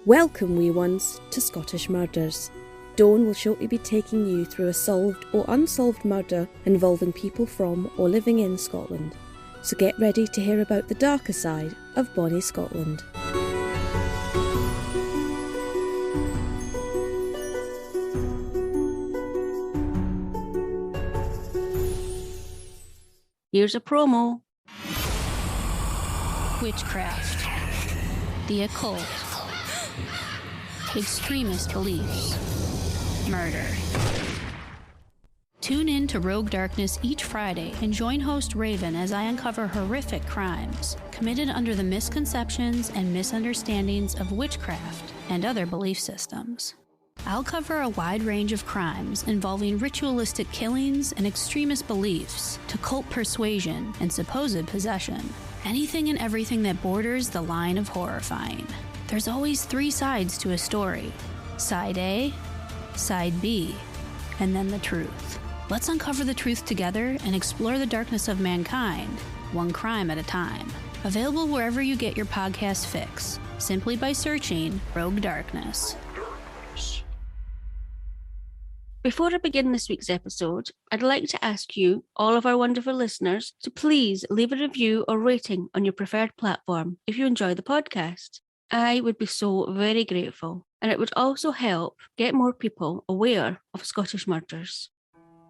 Welcome, wee ones, to Scottish Murders. Dawn will shortly be taking you through a solved or unsolved murder involving people from or living in Scotland. So get ready to hear about the darker side of bonnie Scotland. Here's a promo. Witchcraft, the occult, extremist beliefs, murder. Tune in to Rogue Darkness each Friday and join host Raven as I uncover horrific crimes committed under the misconceptions and misunderstandings of witchcraft and other belief systems. I'll cover a wide range of crimes involving ritualistic killings and extremist beliefs to cult persuasion and supposed possession. Anything and everything that borders the line of horrifying. There's always three sides to a story. Side A, Side B, and then the truth. Let's uncover the truth together and explore the darkness of mankind, one crime at a time. Available wherever you get your podcast fix, simply by searching Rogue Darkness. Before I begin this week's episode, I'd like to ask you, all of our wonderful listeners, to please leave a review or rating on your preferred platform if you enjoy the podcast. I would be so very grateful, and it would also help get more people aware of Scottish murders.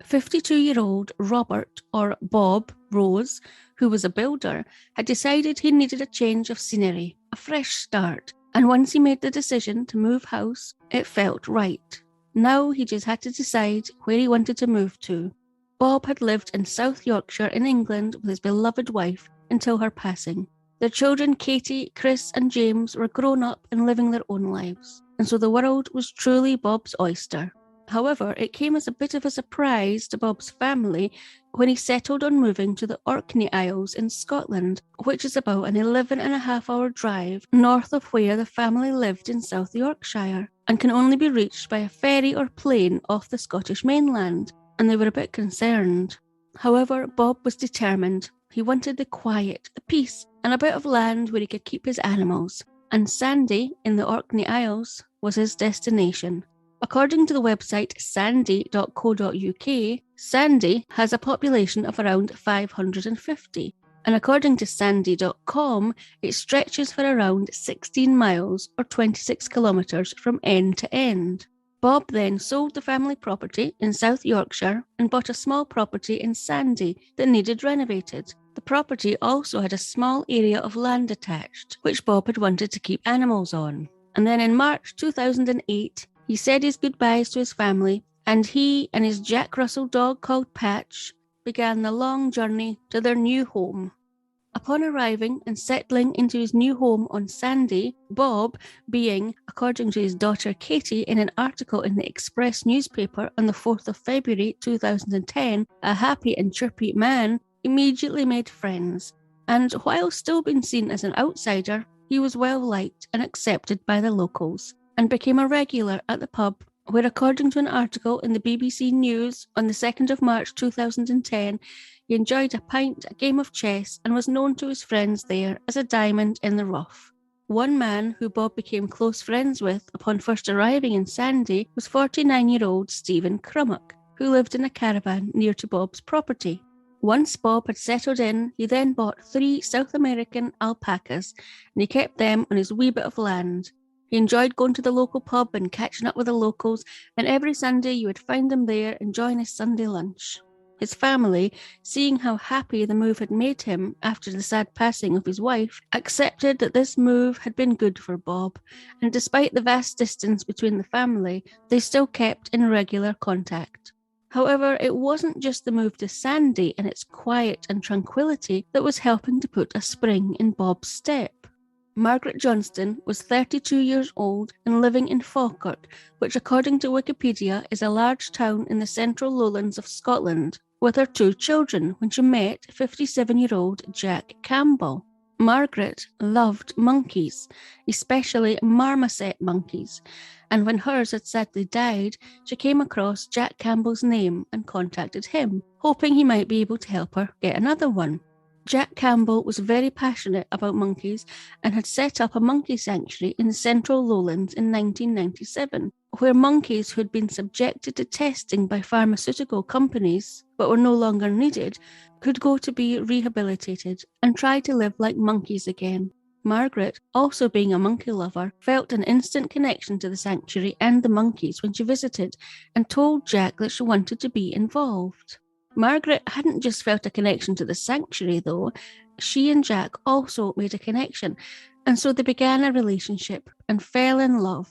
52-year-old Robert, or Bob, Rose, who was a builder, had decided he needed a change of scenery, a fresh start, and once he made the decision to move house, it felt right. Now he just had to decide where he wanted to move to. Bob had lived in South Yorkshire in England with his beloved wife until her passing. Their children Katie, Chris and James were grown up and living their own lives, and so the world was truly Bob's oyster. However, it came as a bit of a surprise to Bob's family when he settled on moving to the Orkney Isles in Scotland, which is about an 11.5-hour drive north of where the family lived in South Yorkshire, and can only be reached by a ferry or plane off the Scottish mainland, and they were a bit concerned. However, Bob was determined. He wanted the quiet, the peace, and a bit of land where he could keep his animals, and Sanday in the Orkney Isles was his destination. According to the website sanday.co.uk, Sanday has a population of around 550, and according to sanday.com, it stretches for around 16 miles or 26 kilometres from end to end. Bob then sold the family property in South Yorkshire and bought a small property in Sanday that needed renovated. The property also had a small area of land attached, which Bob had wanted to keep animals on. And then in March 2008, he said his goodbyes to his family, and he and his Jack Russell dog called Patch began the long journey to their new home. Upon arriving and settling into his new home on Sanday, Bob, being, according to his daughter Katie in an article in the Express newspaper on the 4th of February 2010, a happy and chirpy man, immediately made friends, and while still being seen as an outsider, he was well liked and accepted by the locals, and became a regular at the pub, where according to an article in the BBC News on the 2nd of March 2010, he enjoyed a pint, a game of chess, and was known to his friends there as a diamond in the rough. One man who Bob became close friends with upon first arriving in Sanday was 49-year-old Stephen Crummock, who lived in a caravan near to Bob's property. Once Bob had settled in, he then bought 3 South American alpacas, and he kept them on his wee bit of land. He enjoyed going to the local pub and catching up with the locals, and every Sunday you would find him there enjoying his Sunday lunch. His family, seeing how happy the move had made him after the sad passing of his wife, accepted that this move had been good for Bob, and despite the vast distance between the family, they still kept in regular contact. However, it wasn't just the move to Sanday and its quiet and tranquility that was helping to put a spring in Bob's step. Margaret Johnston was 32 years old and living in Falkirk, which according to Wikipedia is a large town in the central lowlands of Scotland, with her 2 children when she met 57-year-old Jack Campbell. Margaret loved monkeys, especially marmoset monkeys, and when hers had sadly died, she came across Jack Campbell's name and contacted him, hoping he might be able to help her get another one. Jack Campbell was very passionate about monkeys and had set up a monkey sanctuary in the central lowlands in 1997, where monkeys who had been subjected to testing by pharmaceutical companies but were no longer needed could go to be rehabilitated and try to live like monkeys again. Margaret, also being a monkey lover, felt an instant connection to the sanctuary and the monkeys when she visited and told Jack that she wanted to be involved. Margaret hadn't just felt a connection to the sanctuary, though. She and Jack also made a connection, and so they began a relationship and fell in love.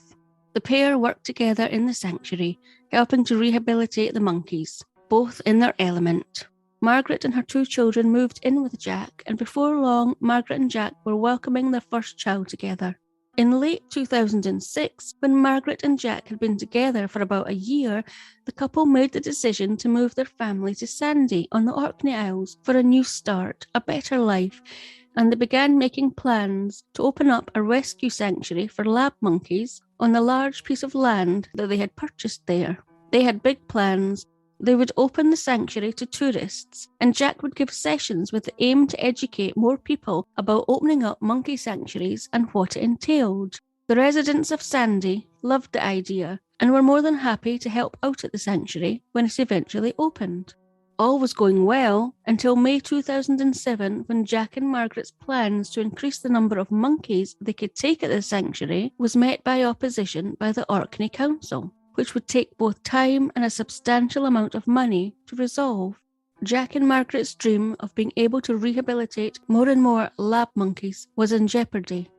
The pair worked together in the sanctuary, helping to rehabilitate the monkeys, both in their element. Margaret and her 2 children moved in with Jack, and before long, Margaret and Jack were welcoming their first child together. In late 2006, when Margaret and Jack had been together for about a year, the couple made the decision to move their family to Sanday on the Orkney Isles for a new start, a better life, and they began making plans to open up a rescue sanctuary for lab monkeys on the large piece of land that they had purchased there. They had big plans. They would open the sanctuary to tourists, and Jack would give sessions with the aim to educate more people about opening up monkey sanctuaries and what it entailed. The residents of Sanday loved the idea and were more than happy to help out at the sanctuary when it eventually opened. All was going well until May 2007, when Jack and Margaret's plans to increase the number of monkeys they could take at the sanctuary was met by opposition by the Orkney Council, which would take both time and a substantial amount of money to resolve. Jack and Margaret's dream of being able to rehabilitate more and more lab monkeys was in jeopardy.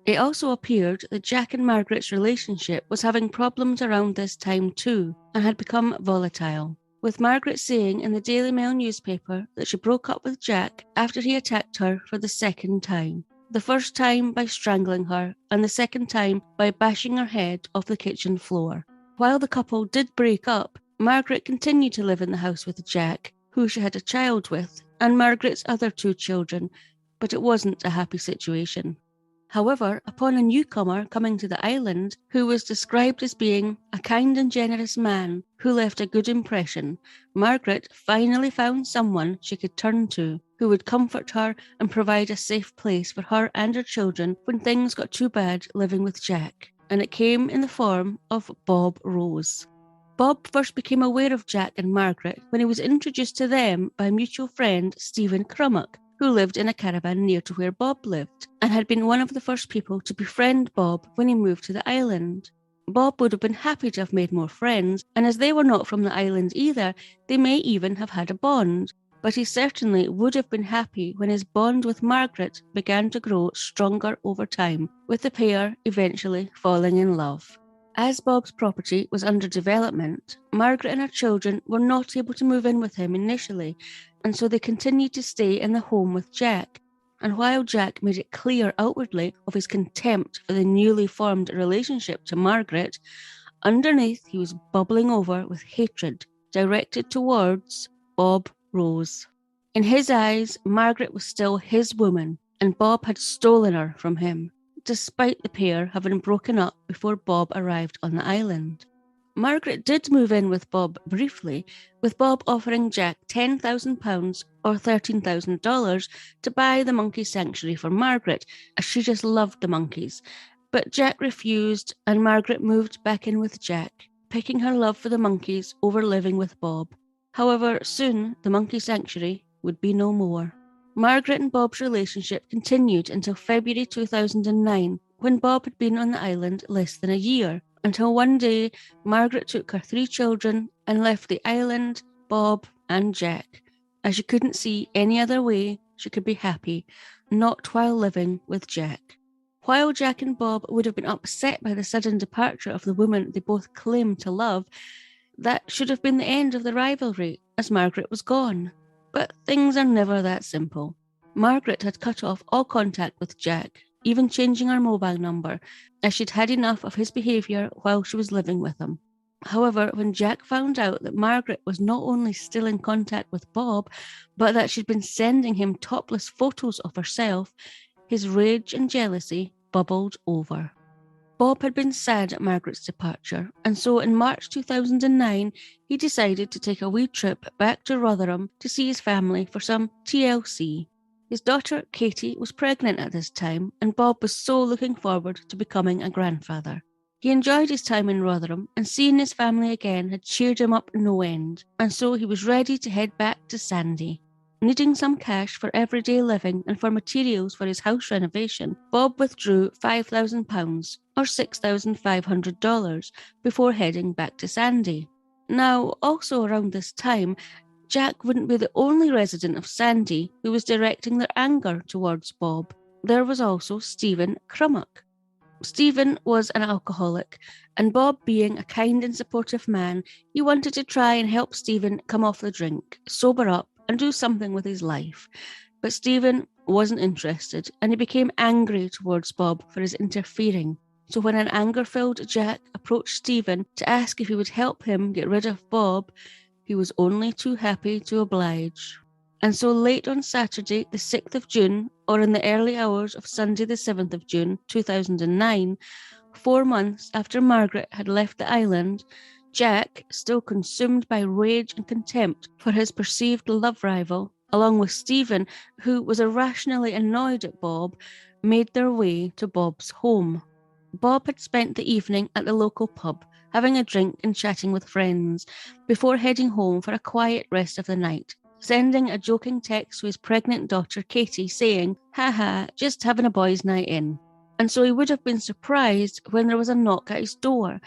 It also appeared that Jack and Margaret's relationship was having problems around this time too, and had become volatile, with Margaret saying in the Daily Mail newspaper that she broke up with Jack after he attacked her for the second time. The first time by strangling her, and the second time by bashing her head off the kitchen floor. While the couple did break up, Margaret continued to live in the house with Jack, who she had a child with, and Margaret's other 2 children, but it wasn't a happy situation. However, upon a newcomer coming to the island, who was described as being a kind and generous man who left a good impression, Margaret finally found someone she could turn to, who would comfort her and provide a safe place for her and her children when things got too bad living with Jack. And it came in the form of Bob Rose. Bob first became aware of Jack and Margaret when he was introduced to them by a mutual friend, Stephen Crummock, who lived in a caravan near to where Bob lived, and had been one of the first people to befriend Bob when he moved to the island. Bob would have been happy to have made more friends, and as they were not from the island either, they may even have had a bond. But he certainly would have been happy when his bond with Margaret began to grow stronger over time, with the pair eventually falling in love. As Bob's property was under development, Margaret and her children were not able to move in with him initially, and so they continued to stay in the home with Jack. And while Jack made it clear outwardly of his contempt for the newly formed relationship to Margaret, underneath he was bubbling over with hatred directed towards Bob Rose. In his eyes, Margaret was still his woman, and Bob had stolen her from him, despite the pair having broken up before Bob arrived on the island. Margaret did move in with Bob briefly, with Bob offering Jack £10,000 or $13,000 to buy the monkey sanctuary for Margaret, as she just loved the monkeys. But Jack refused, and Margaret moved back in with Jack, picking her love for the monkeys over living with Bob. However, soon the monkey sanctuary would be no more. Margaret and Bob's relationship continued until February 2009, when Bob had been on the island less than a year, until one day Margaret took her 3 children and left the island, Bob and Jack, as she couldn't see any other way she could be happy, not while living with Jack. While Jack and Bob would have been upset by the sudden departure of the woman they both claimed to love, that should have been the end of the rivalry, as Margaret was gone. But things are never that simple. Margaret had cut off all contact with Jack, even changing her mobile number, as she'd had enough of his behaviour while she was living with him. However, when Jack found out that Margaret was not only still in contact with Bob, but that she'd been sending him topless photos of herself, his rage and jealousy bubbled over. Bob had been sad at Margaret's departure, and so in March 2009, he decided to take a wee trip back to Rotherham to see his family for some TLC. His daughter, Katie, was pregnant at this time, and Bob was so looking forward to becoming a grandfather. He enjoyed his time in Rotherham, and seeing his family again had cheered him up no end, and so he was ready to head back to Sanday. Needing some cash for everyday living and for materials for his house renovation, Bob withdrew £5,000, or $6,500, before heading back to Sanday. Now, also around this time, Jack wouldn't be the only resident of Sanday who was directing their anger towards Bob. There was also Stephen Crummock. Stephen was an alcoholic, and Bob, being a kind and supportive man, he wanted to try and help Stephen come off the drink, sober up, and do something with his life. But Stephen wasn't interested, and he became angry towards Bob for his interfering. So when an anger-filled Jack approached Stephen to ask if he would help him get rid of Bob, he was only too happy to oblige. And so late on Saturday, the 6th of June, or in the early hours of Sunday the 7th of June, 2009, 4 months after Margaret had left the island, Jack, still consumed by rage and contempt for his perceived love rival, along with Stephen, who was irrationally annoyed at Bob, made their way to Bob's home. Bob had spent the evening at the local pub, having a drink and chatting with friends, before heading home for a quiet rest of the night, sending a joking text to his pregnant daughter Katie saying, "Haha, just having a boys' night in." And so he would have been surprised when there was a knock at his door,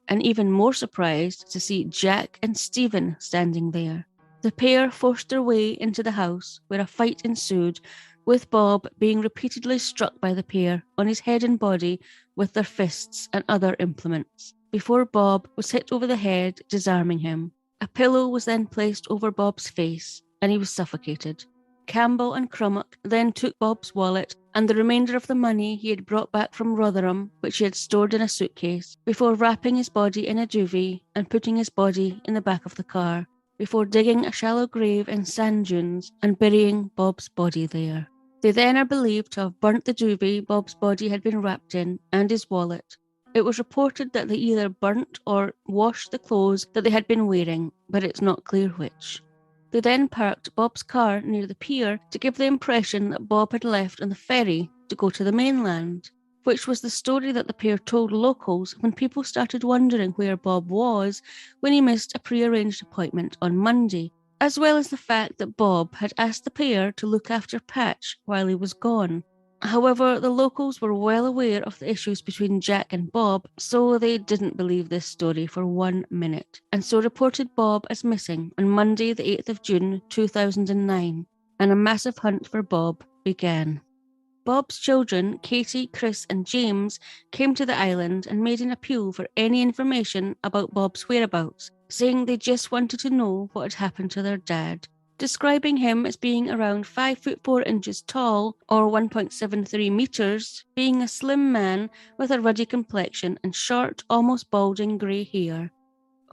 and even more surprised to see Jack and Stephen standing there. The pair forced their way into the house, where a fight ensued, with Bob being repeatedly struck by the pair on his head and body with their fists and other implements, before Bob was hit over the head, disarming him. A pillow was then placed over Bob's face, and he was suffocated. Campbell and Crummock then took Bob's wallet and the remainder of the money he had brought back from Rotherham, which he had stored in a suitcase, before wrapping his body in a duvet and putting his body in the back of the car, before digging a shallow grave in sand dunes and burying Bob's body there. They then are believed to have burnt the duvet Bob's body had been wrapped in and his wallet. It was reported that they either burnt or washed the clothes that they had been wearing, but it's not clear which. They then parked Bob's car near the pier to give the impression that Bob had left on the ferry to go to the mainland, which was the story that the pair told locals when people started wondering where Bob was when he missed a pre-arranged appointment on Monday, as well as the fact that Bob had asked the pair to look after Patch while he was gone. However, the locals were well aware of the issues between Jack and Bob, so they didn't believe this story for 1 minute, and so reported Bob as missing on Monday the 8th of June 2009, and a massive hunt for Bob began. Bob's children, Katie, Chris and James, came to the island and made an appeal for any information about Bob's whereabouts, saying they just wanted to know what had happened to their dad, describing him as being around 5 foot 4 inches tall, or 1.73 meters, being a slim man with a ruddy complexion and short, almost balding grey hair.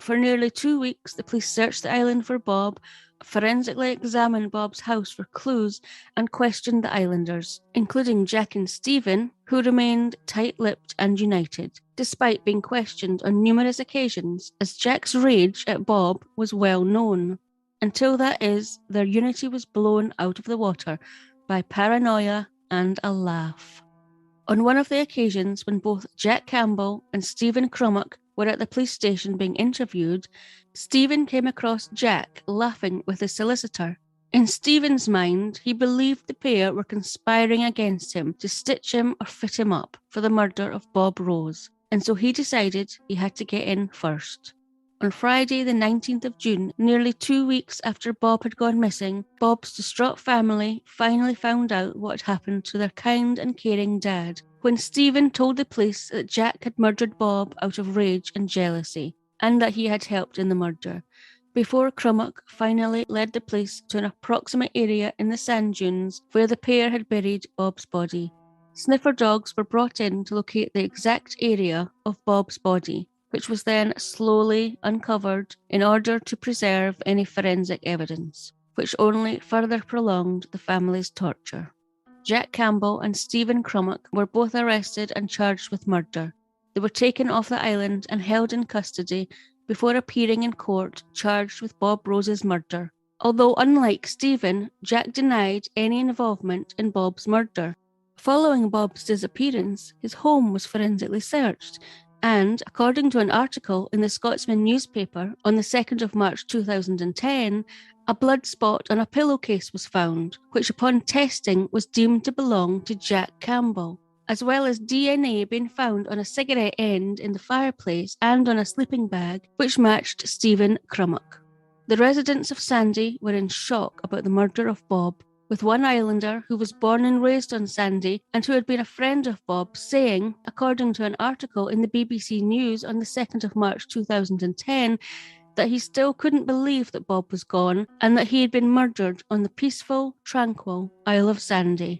For nearly 2 weeks, the police searched the island for Bob, forensically examined Bob's house for clues, and questioned the islanders, including Jack and Stephen, who remained tight-lipped and united, despite being questioned on numerous occasions, as Jack's rage at Bob was well known. Until that is, their unity was blown out of the water by paranoia and a laugh. On one of the occasions when both Jack Campbell and Stephen Crummock were at the police station being interviewed, Stephen came across Jack laughing with his solicitor. In Stephen's mind, he believed the pair were conspiring against him to stitch him or fit him up for the murder of Bob Rose, and so he decided he had to get in first. On Friday the 19th of June, nearly 2 weeks after Bob had gone missing, Bob's distraught family finally found out what had happened to their kind and caring dad, when Stephen told the police that Jack had murdered Bob out of rage and jealousy, and that he had helped in the murder, before Crummock finally led the police to an approximate area in the sand dunes where the pair had buried Bob's body. Sniffer dogs were brought in to locate the exact area of Bob's body, which was then slowly uncovered in order to preserve any forensic evidence, which only further prolonged the family's torture. Jack Campbell and Stephen Crummock were both arrested and charged with murder. They were taken off the island and held in custody before appearing in court charged with Bob Rose's murder, Although unlike Stephen, Jack denied any involvement in Bob's murder. Following Bob's disappearance, his home was forensically searched, and, according to an article in the Scotsman newspaper on the 2nd of March 2010, a blood spot on a pillowcase was found, which upon testing was deemed to belong to Jack Campbell, as well as DNA being found on a cigarette end in the fireplace and on a sleeping bag, which matched Stephen Crummock. The residents of Sanday were in shock about the murder of Bob, with one islander who was born and raised on Sanday and who had been a friend of Bob saying, according to an article in the BBC News on the 2nd of March 2010, that he still couldn't believe that Bob was gone and that he had been murdered on the peaceful, tranquil Isle of Sanday.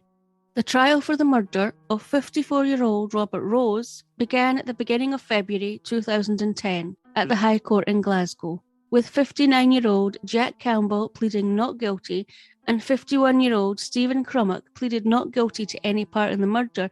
The trial for the murder of 54-year-old Robert Rose began at the beginning of February 2010 at the High Court in Glasgow, with 59-year-old Jack Campbell pleading not guilty and 51-year-old Stephen Crummock pleaded not guilty to any part in the murder,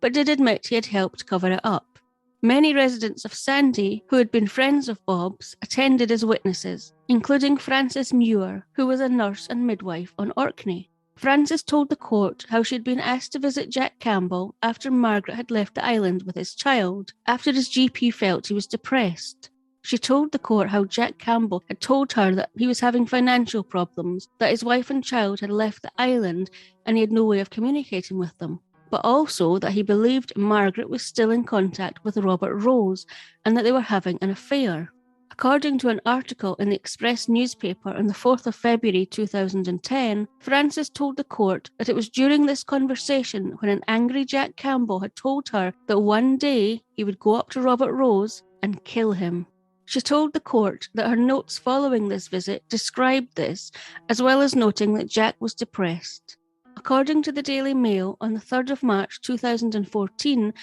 but did admit he had helped cover it up. Many residents of Sanday, who had been friends of Bob's, attended as witnesses, including Frances Muir, who was a nurse and midwife on Orkney. Frances told the court how she had been asked to visit Jack Campbell after Margaret had left the island with his child, after his GP felt he was depressed. She told the court how Jack Campbell had told her that he was having financial problems, that his wife and child had left the island and he had no way of communicating with them, but also that he believed Margaret was still in contact with Robert Rose and that they were having an affair. According to an article in the Express newspaper on the 4th of February 2010, Frances told the court that it was during this conversation when an angry Jack Campbell had told her that one day he would go up to Robert Rose and kill him. She told the court that her notes following this visit described this, as well as noting that Jack was depressed. According to the Daily Mail, on the 3rd of March 2014,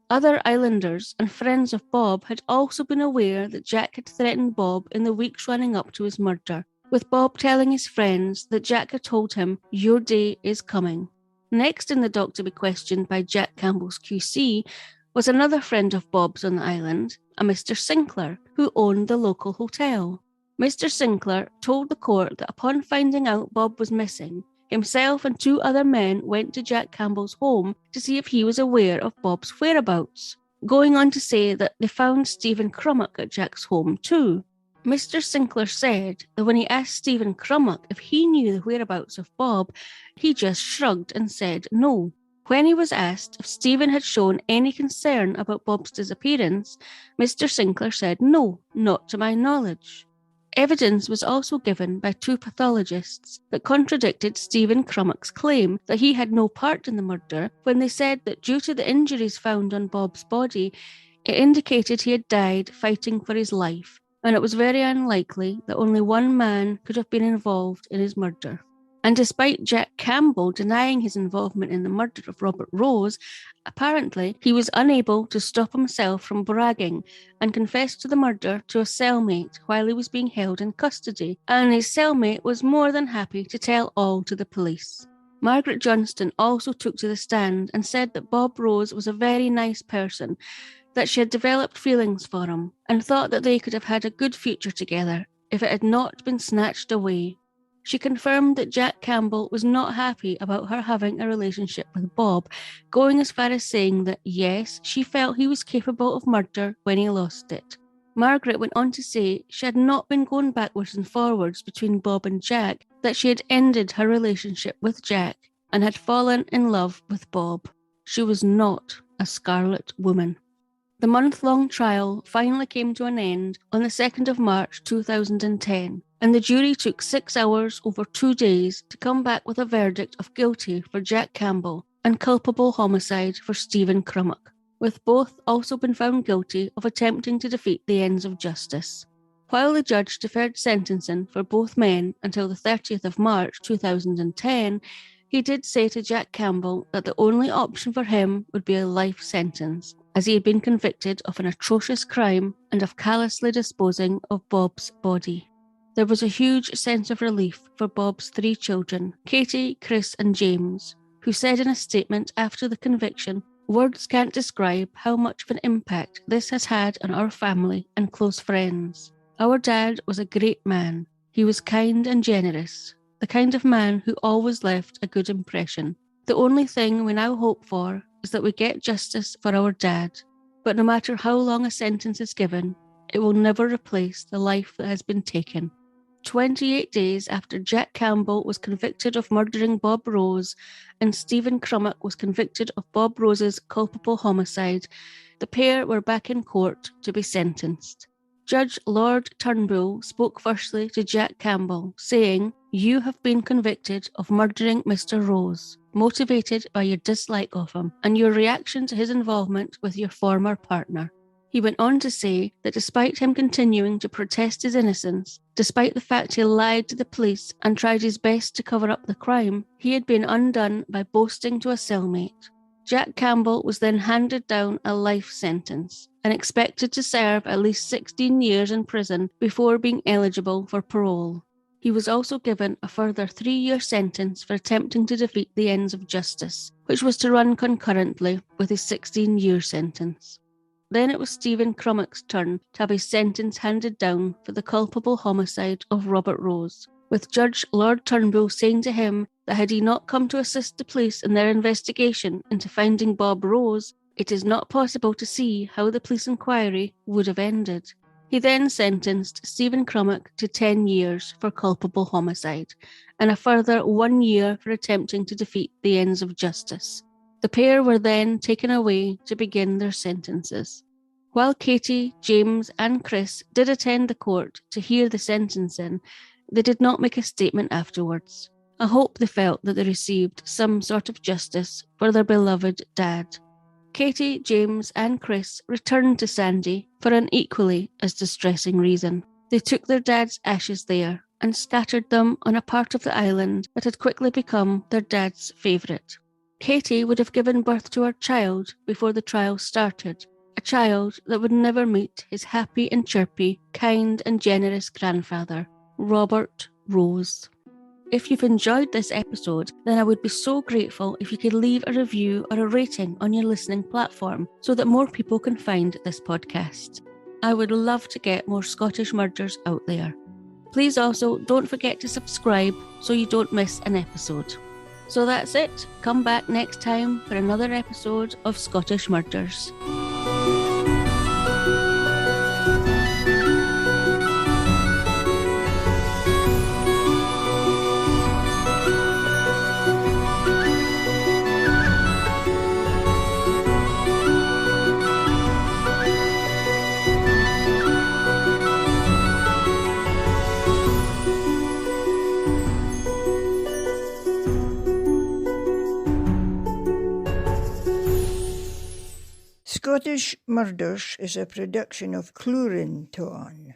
other islanders and friends of Bob had also been aware that Jack had threatened Bob in the weeks running up to his murder, with Bob telling his friends that Jack had told him, "Your day is coming." Next in the dock to be questioned by Jack Campbell's QC was another friend of Bob's on the island, a Mr. Sinclair, who owned the local hotel. Mr. Sinclair told the court that upon finding out Bob was missing, himself and 2 other men went to Jack Campbell's home to see if he was aware of Bob's whereabouts, going on to say that they found Stephen Crummock at Jack's home too. Mr. Sinclair said that when he asked Stephen Crummock if he knew the whereabouts of Bob, he just shrugged and said no. When he was asked if Stephen had shown any concern about Bob's disappearance, Mr. Sinclair said no, not to my knowledge. Evidence was also given by 2 pathologists that contradicted Stephen Crummock's claim that he had no part in the murder when they said that due to the injuries found on Bob's body, it indicated he had died fighting for his life, and it was very unlikely that only one man could have been involved in his murder. And despite Jack Campbell denying his involvement in the murder of Robert Rose, apparently he was unable to stop himself from bragging and confessed to the murder to a cellmate while he was being held in custody, and his cellmate was more than happy to tell all to the police. Margaret Johnston also took to the stand and said that Bob Rose was a very nice person, that she had developed feelings for him, and thought that they could have had a good future together if it had not been snatched away. She confirmed that Jack Campbell was not happy about her having a relationship with Bob, going as far as saying that yes, she felt he was capable of murder when he lost it. Margaret went on to say she had not been going backwards and forwards between Bob and Jack, that she had ended her relationship with Jack and had fallen in love with Bob. She was not a Scarlet Woman. The month-long trial finally came to an end on the 2nd of March 2010, and the jury took 6 hours over 2 days to come back with a verdict of guilty for Jack Campbell and culpable homicide for Stephen Crummock, with both also been found guilty of attempting to defeat the ends of justice. While the judge deferred sentencing for both men until the 30th of March 2010, he did say to Jack Campbell that the only option for him would be a life sentence, as he had been convicted of an atrocious crime and of callously disposing of Bob's body. There was a huge sense of relief for Bob's 3 children, Katie, Chris and James, who said in a statement after the conviction, "Words can't describe how much of an impact this has had on our family and close friends. Our dad was a great man. He was kind and generous, the kind of man who always left a good impression. The only thing we now hope for is that we get justice for our dad. But no matter how long a sentence is given, it will never replace the life that has been taken. 28 days after Jack Campbell was convicted of murdering Bob Rose and Stephen Crummock was convicted of Bob Rose's culpable homicide, the pair were back in court to be sentenced. Judge Lord Turnbull spoke firstly to Jack Campbell, saying, "You have been convicted of murdering Mr. Rose, motivated by your dislike of him and your reaction to his involvement with your former partner." He went on to say that despite him continuing to protest his innocence, despite the fact he lied to the police and tried his best to cover up the crime, he had been undone by boasting to a cellmate. Jack Campbell was then handed down a life sentence and expected to serve at least 16 years in prison before being eligible for parole. He was also given a further 3-year sentence for attempting to defeat the ends of justice, which was to run concurrently with his 16-year sentence. Then it was Stephen Crummock's turn to have his sentence handed down for the culpable homicide of Robert Rose, with Judge Lord Turnbull saying to him that had he not come to assist the police in their investigation into finding Bob Rose, it is not possible to see how the police inquiry would have ended. He then sentenced Stephen Crummock to 10 years for culpable homicide, and a further 1 year for attempting to defeat the ends of justice. The pair were then taken away to begin their sentences. While Katie, James and Chris did attend the court to hear the sentencing, they did not make a statement afterwards. I hope they felt that they received some sort of justice for their beloved dad. Katie, James and Chris returned to Sanday for an equally as distressing reason. They took their dad's ashes there and scattered them on a part of the island that had quickly become their dad's favourite. Katie would have given birth to her child before the trial started, a child that would never meet his happy and chirpy, kind and generous grandfather, Robert Rose. If you've enjoyed this episode, then I would be so grateful if you could leave a review or a rating on your listening platform so that more people can find this podcast. I would love to get more Scottish murders out there. Please also don't forget to subscribe so you don't miss an episode. So that's it. Come back next time for another episode of Scottish Murders. Scottish Murders is a production of Cluarantonn.